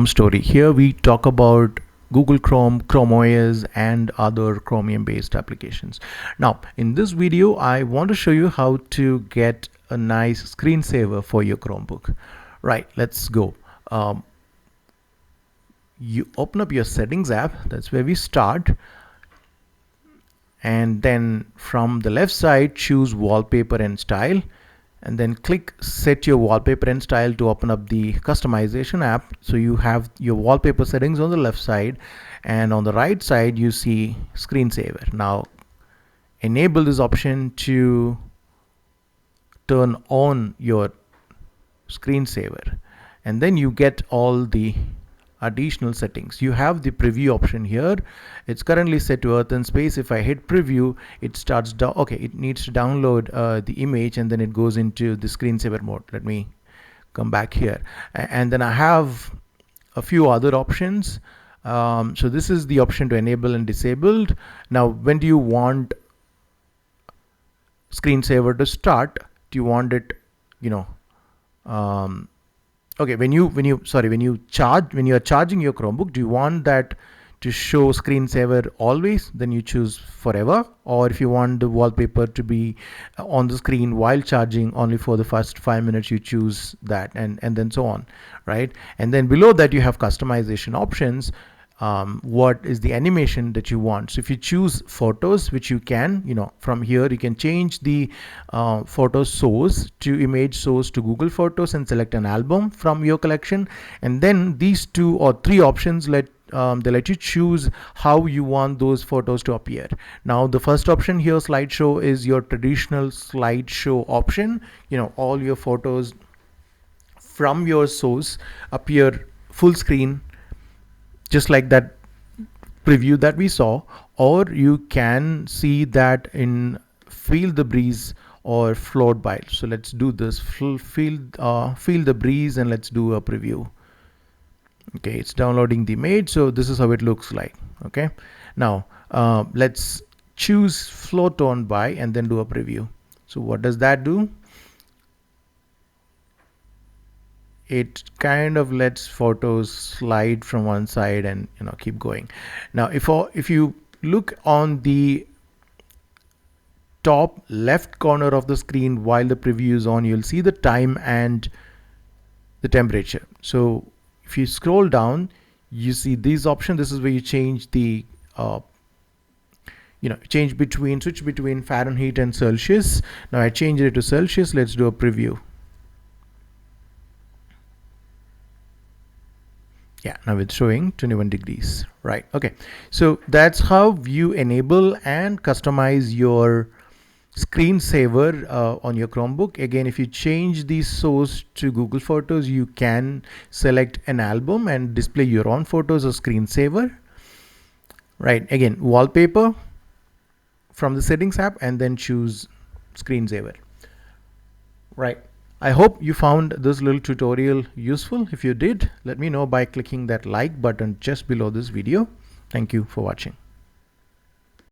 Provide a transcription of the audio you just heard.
Chrome story. Here we talk about Google Chrome, Chrome OS, and other Chromium based applications. Now in this video I want to show you how to get a nice screensaver for your Chromebook. Right, let's go. You open up your settings app, that's where we start, and then from the left side choose wallpaper and style, and then click set your wallpaper and style to open up the customization app. So you have your wallpaper settings on the left side, and on the right side you see screensaver. Now enable this option to turn on your screensaver, and then you get all the additional settings. You have the preview option here. It's currently set to earth and space. If I hit preview, it starts down. Okay, it needs to download the image, and then it goes into the screensaver mode. Let me come back here, and then I have a few other options. So this is the option to enable and disabled. Now when do you want screensaver to start? Do you want it, okay, when you are charging your Chromebook, do you want that to show screensaver always? Then you choose forever. Or if you want the wallpaper to be on the screen while charging only for the first 5 minutes, you choose that, and then so on, right? And then below that you have customization options. What is the animation that you want? So if you choose photos, which you can, from here you can change the photo source to image source to Google Photos and select an album from your collection. And then these 2 or 3 options they let you choose how you want those photos to appear. Now the first option here, slideshow, is your traditional slideshow option. All your photos from your source appear full screen, just like that preview that we saw. Or you can see that in feel the breeze or float by. So let's do this, feel the breeze, and let's do a preview. Okay, it's downloading the image, so this is how it looks like. Okay, now let's choose float on by and then do a preview. So what does that do? It kind of lets photos slide from one side and keep going. Now if you look on the top left corner of the screen while the preview is on, you'll see the time and the temperature. So if you scroll down, you see these options. This is where you change the switch between Fahrenheit and Celsius. Now I changed it to Celsius. Let's do a preview. Yeah, now it's showing 21 degrees, right? Okay, so that's how you enable and customize your screensaver on your Chromebook. Again, if you change the source to Google Photos, you can select an album and display your own photos as screensaver. Right, again, wallpaper from the settings app, and then choose screensaver. Right. I hope you found this little tutorial useful. If you did, let me know by clicking that like button just below this video. Thank you for watching.